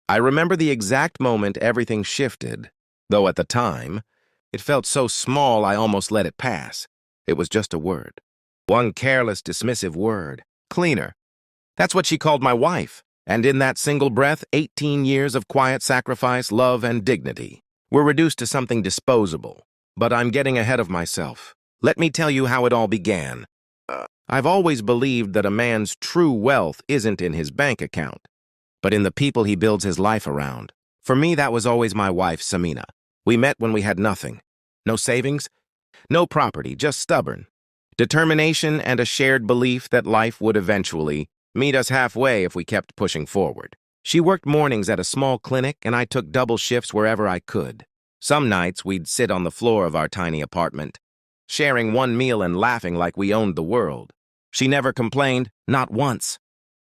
I remember the exact moment everything shifted, though at the time, it felt so small I almost let it pass. It was just a word. One careless, dismissive word. Cleaner. That's what she called my wife. And in that single breath, 18 years of quiet sacrifice, love, and dignity were reduced to something disposable. But I'm getting ahead of myself. Let me tell you how it all began. I've always believed that a man's true wealth isn't in his bank account, but in the people he builds his life around. For me, that was always my wife, Samina. We met when we had nothing. No savings, no property, just stubborn determination and a shared belief that life would eventually meet us halfway if we kept pushing forward. She worked mornings at a small clinic, and I took double shifts wherever I could. Some nights, we'd sit on the floor of our tiny apartment, sharing one meal and laughing like we owned the world. She never complained, not once.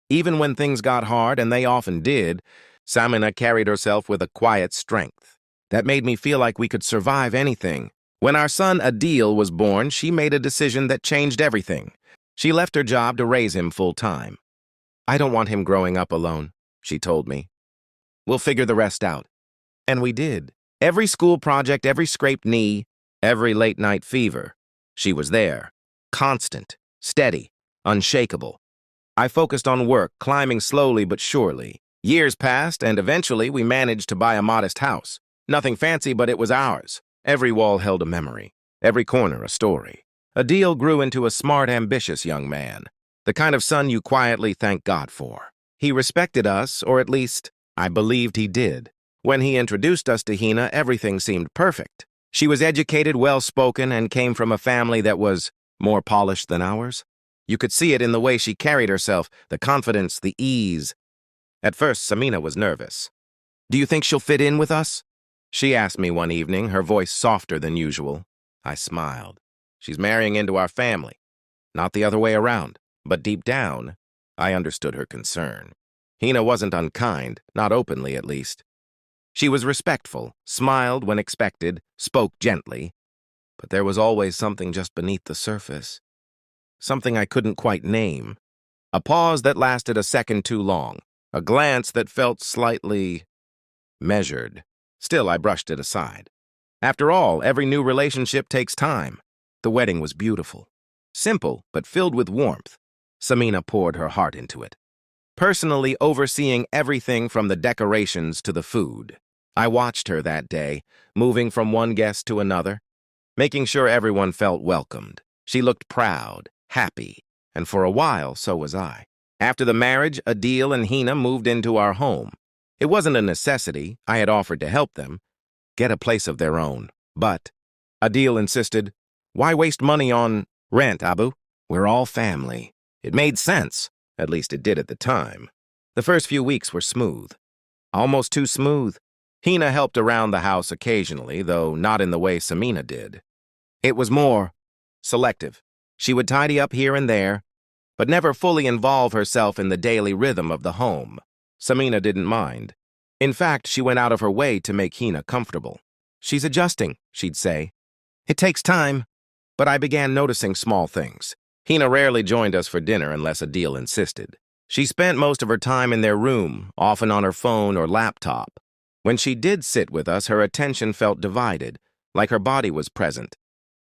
Even when things got hard, and they often did, Samina carried herself with a quiet strength that made me feel like we could survive anything. When our son Adil was born, she made a decision that changed everything. She left her job to raise him full-time. "I don't want him growing up alone," she told me. "We'll figure the rest out." And we did. Every school project, every scraped knee, every late-night fever. She was there. Constant, steady, unshakable. I focused on work, climbing slowly but surely. Years passed, and eventually we managed to buy a modest house. Nothing fancy, but it was ours. Every wall held a memory, every corner a story. Adil grew into a smart, ambitious young man, the kind of son you quietly thank God for. He respected us, or at least, I believed he did. When he introduced us to Hina, everything seemed perfect. She was educated, well-spoken, and came from a family that was more polished than ours. You could see it in the way she carried herself, the confidence, the ease. At first, Samina was nervous. "Do you think she'll fit in with us?" She asked me one evening, her voice softer than usual. I smiled. She's marrying into our family, not the other way around. But deep down, I understood her concern. Hina wasn't unkind, not openly at least. She was respectful, smiled when expected, spoke gently. But there was always something just beneath the surface. Something I couldn't quite name. A pause that lasted a second too long. A glance that felt slightly measured. Still, I brushed it aside. After all, every new relationship takes time. The wedding was beautiful. Simple, but filled with warmth. Samina poured her heart into it, personally overseeing everything from the decorations to the food. I watched her that day, moving from one guest to another, making sure everyone felt welcomed. She looked proud, happy, and for a while, so was I. After the marriage, Adil and Hina moved into our home. It wasn't a necessity. I had offered to help them get a place of their own. But Adil insisted, "Why waste money on rent, Abu? We're all family." It made sense. At least it did at the time. The first few weeks were smooth. Almost too smooth. Hina helped around the house occasionally, though not in the way Samina did. It was more selective. She would tidy up here and there, but never fully involve herself in the daily rhythm of the home. Samina didn't mind. In fact, she went out of her way to make Hina comfortable. "She's adjusting," she'd say. "It takes time." But I began noticing small things. Hina rarely joined us for dinner unless Adil insisted. She spent most of her time in their room, often on her phone or laptop. When she did sit with us, her attention felt divided, like her body was present,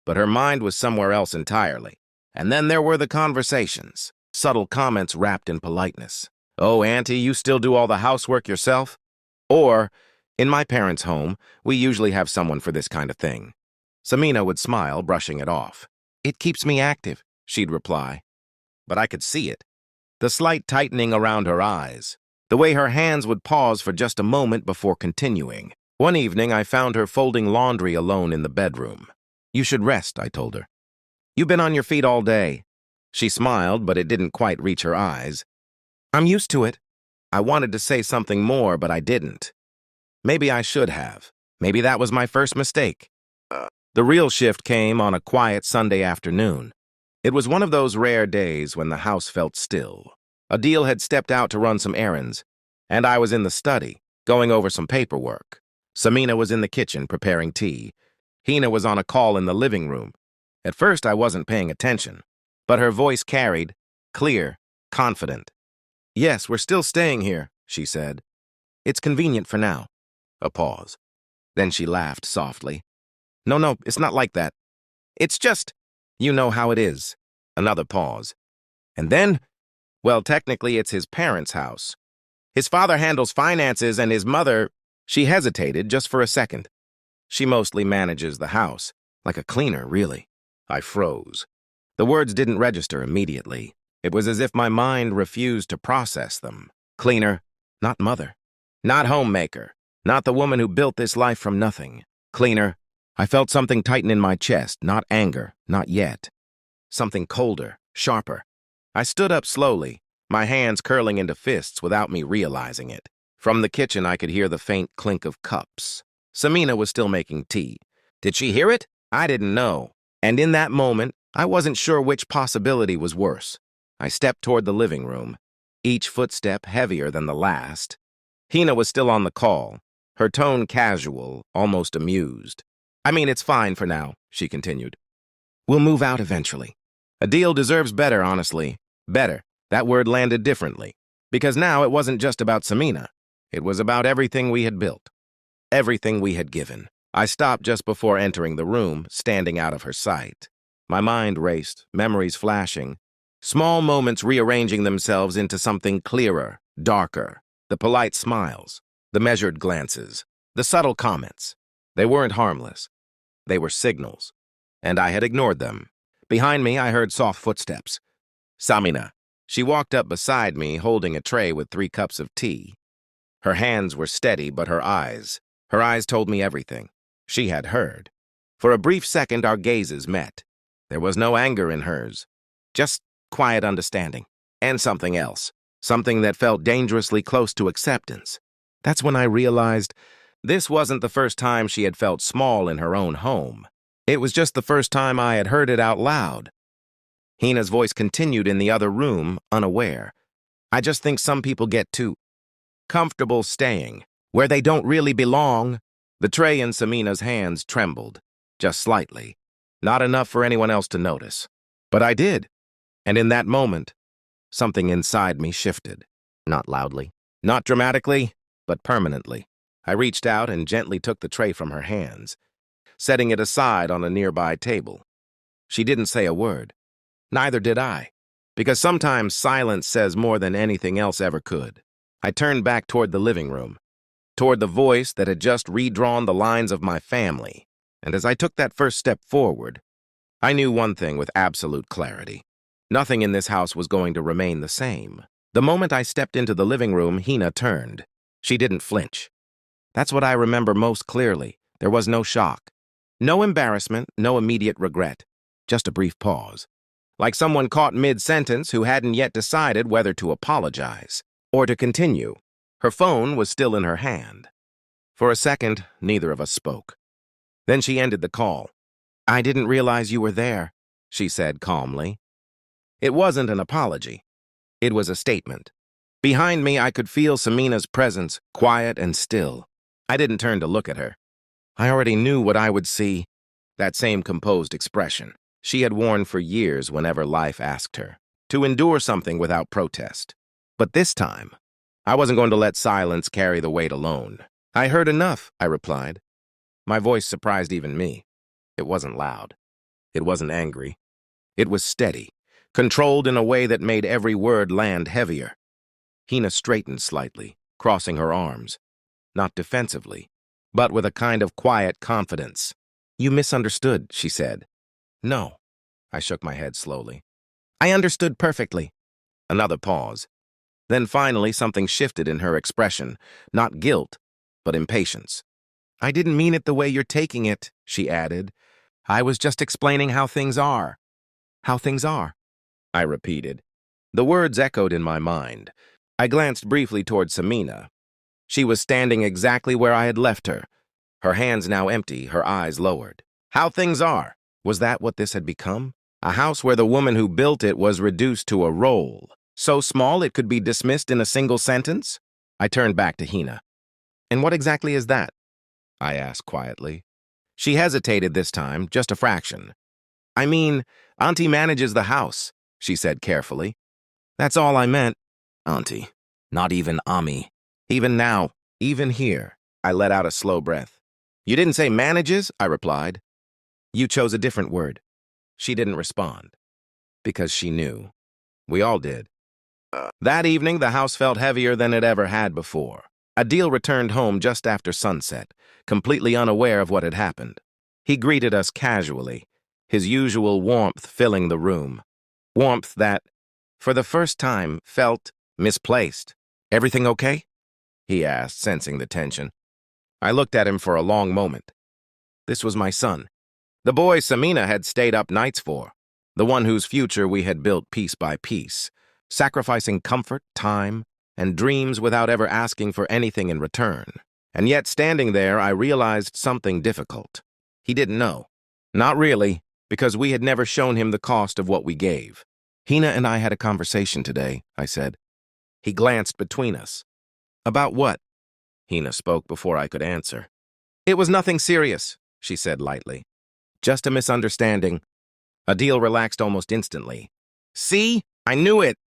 but her mind was somewhere else entirely. And then there were the conversations, subtle comments wrapped in politeness. "Oh, Auntie, you still do all the housework yourself?" Or, "In my parents' home, we usually have someone for this kind of thing." Samina would smile, brushing it off. "It keeps me active," she'd reply. But I could see it. The slight tightening around her eyes. The way her hands would pause for just a moment before continuing. One evening, I found her folding laundry alone in the bedroom. "You should rest," I told her. "You've been on your feet all day." She smiled, but it didn't quite reach her eyes. "I'm used to it." I wanted to say something more, but I didn't. Maybe I should have. Maybe that was my first mistake. The real shift came on a quiet Sunday afternoon. It was one of those rare days when the house felt still. Adil had stepped out to run some errands, and I was in the study, going over some paperwork. Samina was in the kitchen preparing tea. Hina was on a call in the living room. At first, I wasn't paying attention, but her voice carried, clear, confident. "Yes, we're still staying here," she said. It's convenient for now. A pause. Then she laughed softly. No, it's not like that. It's just, you know how it is. Another pause. And then, well, technically it's his parents' house. His father handles finances and his mother, she hesitated just for a second. She mostly manages the house, like a cleaner, really. I froze. The words didn't register immediately. It was as if my mind refused to process them. Cleaner, not mother. Not homemaker. Not the woman who built this life from nothing. Cleaner. I felt something tighten in my chest, not anger, not yet. Something colder, sharper. I stood up slowly, my hands curling into fists without me realizing it. From the kitchen, I could hear the faint clink of cups. Samina was still making tea. Did she hear it? I didn't know. And in that moment, I wasn't sure which possibility was worse. I stepped toward the living room, each footstep heavier than the last. Hina was still on the call, her tone casual, almost amused. I mean, it's fine for now, she continued. We'll move out eventually. A deal deserves better, honestly. Better. That word landed differently. Because now it wasn't just about Samina. It was about everything we had built. Everything we had given. I stopped just before entering the room, standing out of her sight. My mind raced, memories flashing, small moments rearranging themselves into something clearer, darker. The polite smiles, the measured glances, the subtle comments. They weren't harmless. They were signals, and I had ignored them. Behind me, I heard soft footsteps. Samina. She walked up beside me, holding a tray with 3 cups of tea. Her hands were steady, but her eyes told me everything. She had heard. For a brief second, our gazes met. There was no anger in hers, just quiet understanding. And something else, something that felt dangerously close to acceptance. That's when I realized this wasn't the first time she had felt small in her own home. It was just the first time I had heard it out loud. Hina's voice continued in the other room, unaware. I just think some people get too comfortable staying where they don't really belong. The tray in Samina's hands trembled, just slightly. Not enough for anyone else to notice. But I did. And in that moment, something inside me shifted. Not loudly, not dramatically, but permanently. I reached out and gently took the tray from her hands, setting it aside on a nearby table. She didn't say a word. Neither did I, because sometimes silence says more than anything else ever could. I turned back toward the living room, toward the voice that had just redrawn the lines of my family. And as I took that first step forward, I knew one thing with absolute clarity. Nothing in this house was going to remain the same. The moment I stepped into the living room, Hina turned. She didn't flinch. That's what I remember most clearly. There was no shock. No embarrassment, no immediate regret. Just a brief pause. Like someone caught mid-sentence who hadn't yet decided whether to apologize or to continue. Her phone was still in her hand. For a second, neither of us spoke. Then she ended the call. I didn't realize you were there, she said calmly. It wasn't an apology. It was a statement. Behind me, I could feel Samina's presence, quiet and still. I didn't turn to look at her. I already knew what I would see. That same composed expression she had worn for years whenever life asked her to endure something without protest. But this time, I wasn't going to let silence carry the weight alone. I heard enough, I replied. My voice surprised even me. It wasn't loud. It wasn't angry. It was steady, controlled in a way that made every word land heavier. Hina straightened slightly, crossing her arms. Not defensively, but with a kind of quiet confidence. You misunderstood, she said. No. I shook my head slowly. I understood perfectly. Another pause. Then finally something shifted in her expression, not guilt, but impatience. I didn't mean it the way you're taking it, she added. I was just explaining how things are. How things are, I repeated. The words echoed in my mind. I glanced briefly toward Samina. She was standing exactly where I had left her, her hands now empty, her eyes lowered. How things are. Was that what this had become? A house where the woman who built it was reduced to a role, so small it could be dismissed in a single sentence? I turned back to Hina. And what exactly is that? I asked quietly. She hesitated this time, just a fraction. I mean, Auntie manages the house, she said carefully. That's all I meant. Auntie. Not even Ami. Even now, Even here, I let out a slow breath. You didn't say manages, I replied. You chose a different word. She didn't respond. Because she knew. We all did. That evening, the house felt heavier than it ever had before. Adil returned home just after sunset, completely unaware of what had happened. He greeted us casually, his usual warmth filling the room. Warmth that, for the first time, felt misplaced. Everything okay? He asked, sensing the tension. I looked at him for a long moment. This was my son. The boy Samina had stayed up nights for. The one whose future we had built piece by piece, sacrificing comfort, time, and dreams without ever asking for anything in return. And yet, standing there, I realized something difficult. He didn't know. Not really, because we had never shown him the cost of what we gave. Hina and I had a conversation today, I said. He glanced between us. About what? Hina spoke before I could answer. It was nothing serious, she said lightly. Just a misunderstanding. Adil relaxed almost instantly. See? I knew it!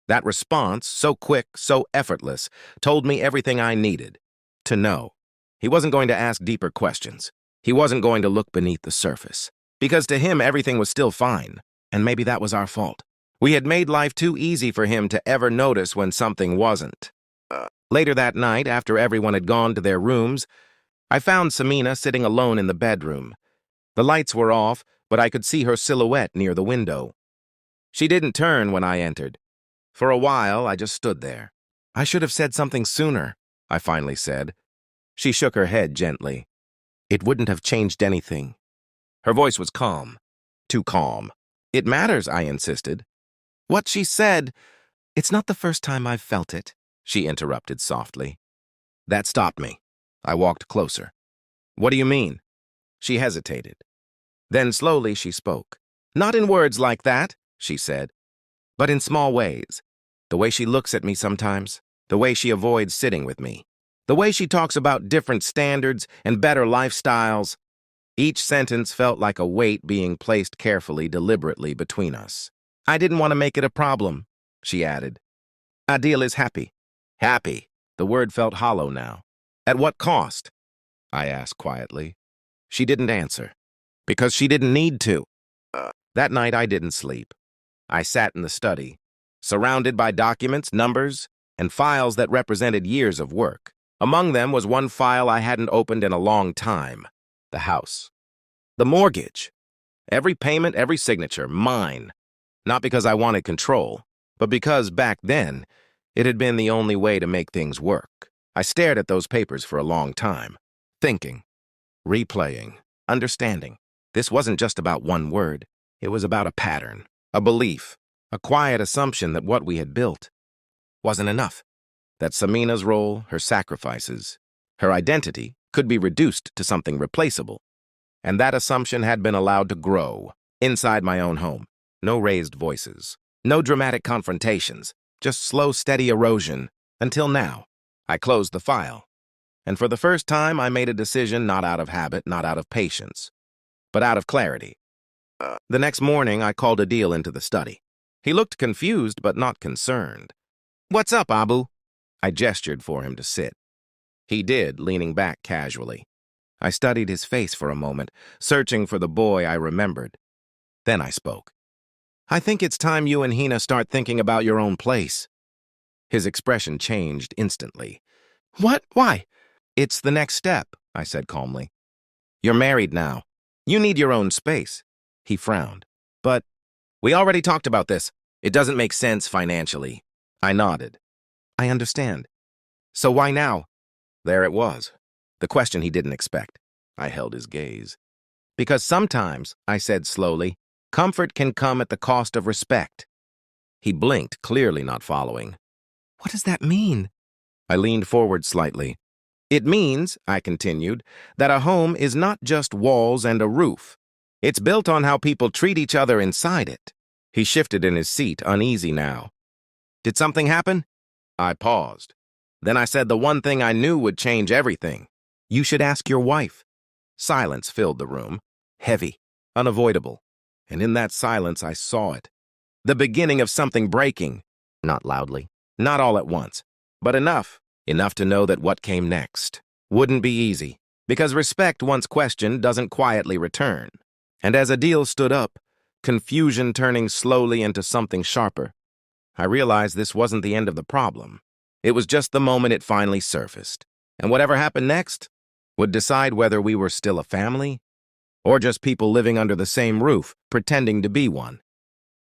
That response, so quick, so effortless, told me everything I needed to know. He wasn't going to ask deeper questions. He wasn't going to look beneath the surface. Because to him, everything was still fine. And maybe that was our fault. We had made life too easy for him to ever notice when something wasn't. Later that night, after everyone had gone to their rooms, I found Samina sitting alone in the bedroom. The lights were off, but I could see her silhouette near the window. She didn't turn when I entered. For a while, I just stood there. I should have said something sooner, I finally said. She shook her head gently. It wouldn't have changed anything. Her voice was calm. Too calm. It matters, I insisted. What she said, it's not the first time I've felt it, she interrupted softly. That stopped me. I walked closer. What do you mean? She hesitated. Then slowly she spoke. Not in words like that, she said, but in small ways. The way she looks at me sometimes, the way she avoids sitting with me, the way she talks about different standards and better lifestyles. Each sentence felt like a weight being placed carefully, deliberately between us. I didn't want to make it a problem, she added. Adil is happy. Happy. The word felt hollow now. At what cost? I asked quietly. She didn't answer. Because she didn't need to. That night I didn't sleep. I sat in the study, surrounded by documents, numbers, and files that represented years of work. Among them was one file I hadn't opened in a long time. The house. The mortgage. Every payment, every signature, mine. Not because I wanted control, but because back then, it had been the only way to make things work. I stared at those papers for a long time, thinking, replaying, understanding. This wasn't just about one word. It was about a pattern, a belief, a quiet assumption that what we had built wasn't enough. That Samina's role, her sacrifices, her identity could be reduced to something replaceable. And that assumption had been allowed to grow inside my own home. No raised voices, no dramatic confrontations, just slow, steady erosion, until now. I closed the file. And for the first time, I made a decision not out of habit, not out of patience, but out of clarity. The next morning, I called Adil into the study. He looked confused, but not concerned. What's up, Abu? I gestured for him to sit. He did, leaning back casually. I studied his face for a moment, searching for the boy I remembered. Then I spoke. I think it's time you and Hina start thinking about your own place. His expression changed instantly. What? Why? It's the next step, I said calmly. You're married now. You need your own space. He frowned. But we already talked about this. It doesn't make sense financially. I nodded. I understand. So why now? There it was. The question he didn't expect. I held his gaze. Because sometimes, I said slowly, comfort can come at the cost of respect. He blinked, clearly not following. What does that mean? I leaned forward slightly. It means, I continued, that a home is not just walls and a roof. It's built on how people treat each other inside it. He shifted in his seat, uneasy now. Did something happen? I paused. Then I said the one thing I knew would change everything. You should ask your wife. Silence filled the room, heavy, unavoidable. And in that silence, I saw it. The beginning of something breaking. Not loudly, not all at once, but enough enough to know that what came next wouldn't be easy, because respect once questioned doesn't quietly return. And as Adil stood up, confusion turning slowly into something sharper, I realized this wasn't the end of the problem. It was just the moment it finally surfaced. And whatever happened next would decide whether we were still a family or just people living under the same roof, pretending to be one.